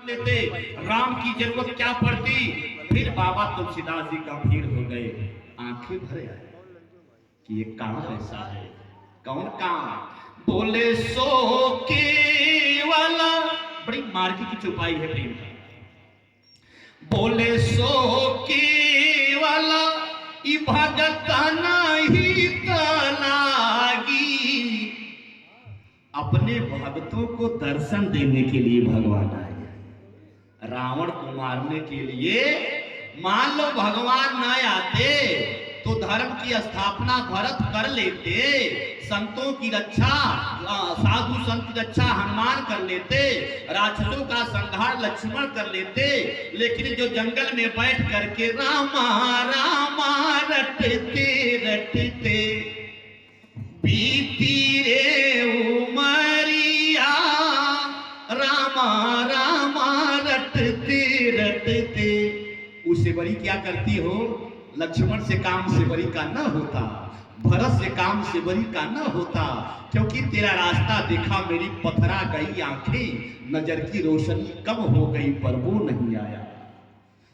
लेते, राम की जरूरत क्या पड़ती। फिर बाबा तुलसीदास जी गंभीर हो गए, आंखें भरे आए कि ये काम ऐसा है। कौन काम? बोले सो केवल, बड़ी मार्गी की चौपाई है प्रेम का। बोले सो केवल ई भगत नहीं तलागी। अपने भक्तों को दर्शन देने के लिए भगवान आए, रावण को मारने के लिए। मान लो भगवान न आते तो धर्म की स्थापना भरत कर लेते, संतों की रक्षा, साधु संत की रक्षा हनुमान कर लेते, राक्षसों का संहार लक्ष्मण कर लेते। लेकिन जो जंगल में बैठ करके रामा रामा रटते रटते बीती रे उमरिया, रामा रामा रटते रटते। उसे बड़ी क्या करती हो? लक्ष्मण से काम से बड़ी का न होता, भरत से काम से बड़ी का न होता, क्योंकि तेरा रास्ता देखा मेरी पथरा गई आंखें, नजर की रोशनी कम हो गई पर वो नहीं आया।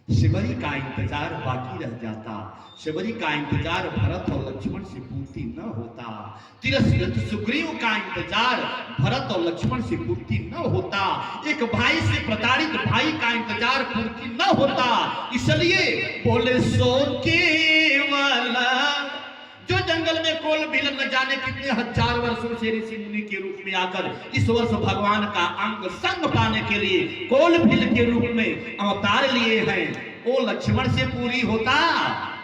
शिवरी का इंतजार बाकी रह जाता, शिवरी का इंतजार भरत और लक्ष्मण से पूर्ति न होता, तिरस्कृत सुग्रीव का इंतजार भरत और लक्ष्मण से पूर्ति न होता, एक भाई से प्रताड़ित भाई का इंतजार पूर्ति न होता। इसलिए बोले सो केवल, जो जंगल में कोल बिलन न जाने कितने हजार वर्षों से ऋषि मुनि के रूप में आकर इस वर्ष भगवान का अंग संग पाने के लिए कोल भील के रूप में अवतार लिए हैं, वो लक्ष्मण से पूरी होता।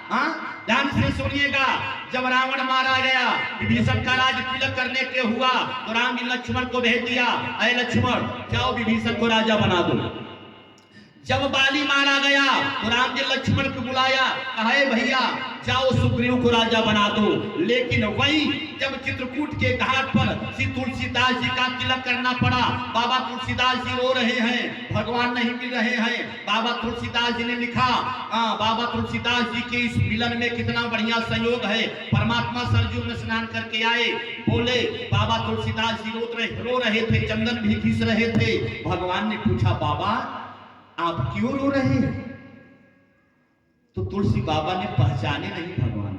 हाँ, ध्यान से सुनिएगा। जब रावण मारा गया, विभीषण का राज तिलक करने के हुआ तो राम जी लक्ष्मण को भेज दिया, अरे लक्ष्मण जाओ विभीषण को राजा बना दो। जब बाली मारा गया तो राम जी लक्ष्मण को बुलाया, कहे भैया जाओ सुग्रीव को राजा बना दो। लेकिन वही जब चित्रकूट के घाट पर श्री तुलसीदास जी का तिलक करना पड़ा, बाबा तुलसीदास जी रो रहे हैं, भगवान नहीं मिल रहे हैं। बाबा तुलसीदास जी ने लिखा, बाबा तुलसीदास जी के इस मिलन में कितना बढ़िया संयोग है। परमात्मा सरजू में स्नान करके आए, बोले बाबा तुलसीदास जी रो रहे थे, चंदन भी घिस रहे थे। भगवान ने पूछा, बाबा आप क्यों रो रहे हैं? तो तुलसी बाबा ने पहचाने नहीं भगवान।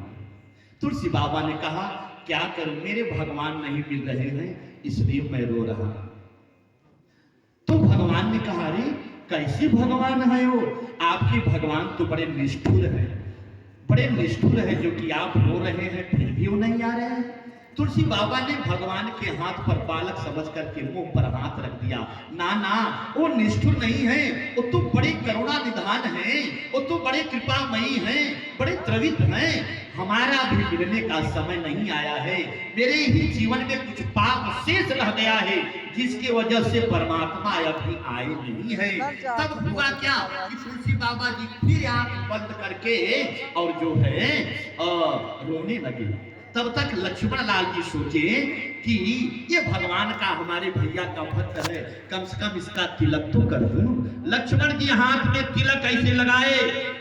तुलसी बाबा ने कहा, क्या करूं, मेरे भगवान नहीं मिल रहे हैं इसलिए मैं रो रहा। तो भगवान ने कहा, अरे कैसे भगवान है वो? आपके भगवान तो बड़े निष्ठुर हैं, बड़े निष्ठुर है, जो कि आप रो रहे हैं फिर भी वो नहीं आ रहे हैं। तुलसी बाबा ने भगवान के हाथ पर बालक समझ करके मुंह पर हाथ रख दिया, ना ना वो निष्ठुर नहीं है, वो तो बड़े करुणा निधान है, वो तो बड़े कृपामयी हैं, बड़े द्रवित हैं। हमारा भी मिलने का समय नहीं आया है, मेरे ही जीवन में कुछ पाप शेष रह गया है जिसकी वजह से परमात्मा अभी आए नहीं है। तब हुआ क्या कि तुलसी बाबा जी फिर आंख बंद करके और जो है रोने लगे। तब तक लक्ष्मण लाल जी सोचे कि ये भगवान का हमारे भैया का भक्त है, कम से कम इसका तिलक तो कर दूं। लक्ष्मण जी हाथ में तिलक ऐसे लगाए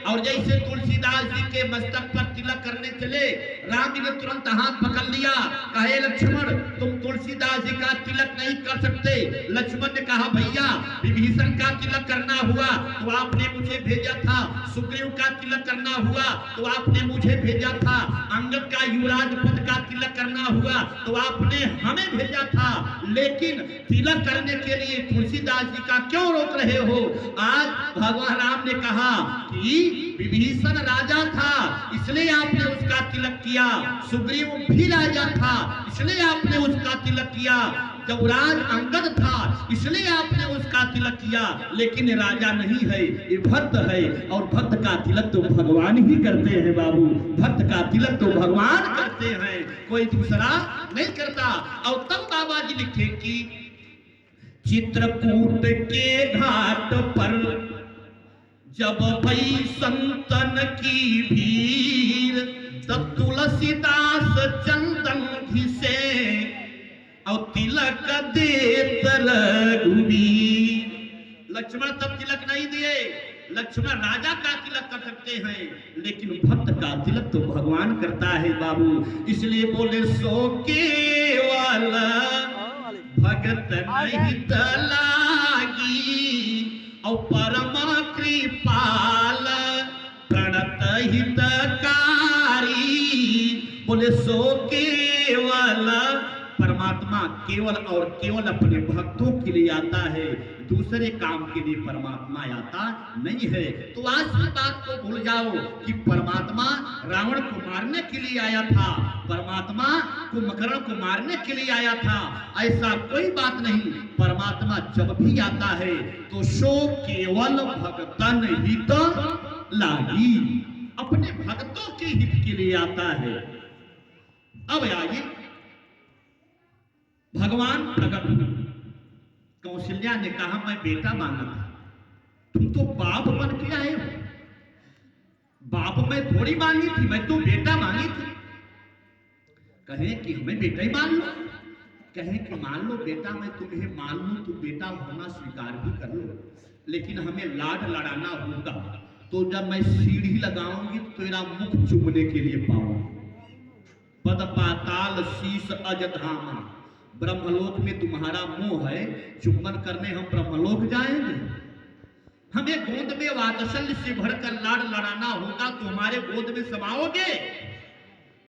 और जैसे तुलसीदास जी के मस्तक पर तिलक करने चले, राम जी ने तुरंत हाथ पकड़ लिया, कहे लक्ष्मण तुम तुलसीदास जी का तिलक नहीं कर सकते। लक्ष्मण ने कहा, भैया विभीषण का तिलक करना हुआ तो आपने मुझे भेजा था, सुग्रीव का तिलक करना हुआ तो आपने मुझे भेजा था, अंगद का युवराज पद का तिलक करना हुआ तो आपने हमें भेजा था, लेकिन तिलक करने के लिए तुलसीदास जी का क्यों रोक रहे हो? आज भगवान राम ने कहा कि विभीषण राजा था इसलिए आपने उसका तिलक किया, सुग्रीव भी राजा था इसलिए आपने उसका तिलक किया, युवराज अंगद था इसलिए आपने उसका तिलक किया, लेकिन राजा नहीं है, ये भक्त है और भक्त का तिलक तो भगवान ही करते हैं बाबू, भक्त का तिलक तो भगवान करते हैं, कोई दूसरा नहीं करता। और तब बाबा जी लिखे कि चित्रकूट के घाट पर जब भई संतन की भीड़, तब तुलसीदास चंदन घिसे और तिलक देत रघुवीर। लक्ष्मण तब तिलक नहीं दिए, लक्ष्मण राजा का तिलक कर सकते हैं लेकिन भक्त का तिलक तो भगवान करता है बाबू। इसलिए बोले सो केवल भगत नहीं तलागी, और परम कृपाल प्रणत हितकारी। बोले सो केवल परमात्मा केवल और केवल अपने भक्तों के लिए आता है, दूसरे काम के लिए परमात्मा आता नहीं है। तो आज की बात को भूल जाओ कि परमात्मा रावण को मारने के लिए आया था, परमात्मा कुंभकर्ण को मारने के लिए आया था, ऐसा कोई बात नहीं। परमात्मा जब भी आता है तो सो केवल भक्तन हित लागी, अपने भक्तों के हित के लिए आता है। अब आइए, भगवान प्रकट हुए। कौशल्या ने कहा मैं बेटा मांगा था, तुम तो बाप बन के आए हो। बाप मैं थोड़ी मांगी थी, मैं तो बेटा मांगी थी। कहे कि हमें बेटा ही मान लो, कहे कि मान लो बेटा, मैं तुम्हें मान लूं, तुम बेटा होना स्वीकार भी कर लो, लेकिन हमें लाड लड़ाना होगा। तो जब मैं सीढ़ी लगाऊंगी तो तेरा मुख चुमने के लिए पाऊंगी। पद पाताल शीश अजधामा, ब्रह्मलोक में तुम्हारा मोह है, चुम्बन करने हम ब्रह्मलोक जाएंगे। हमें गोद में वात्सल्य से भरकर लाड लड़ाना होगा तो हमारे गोद में समाओगे।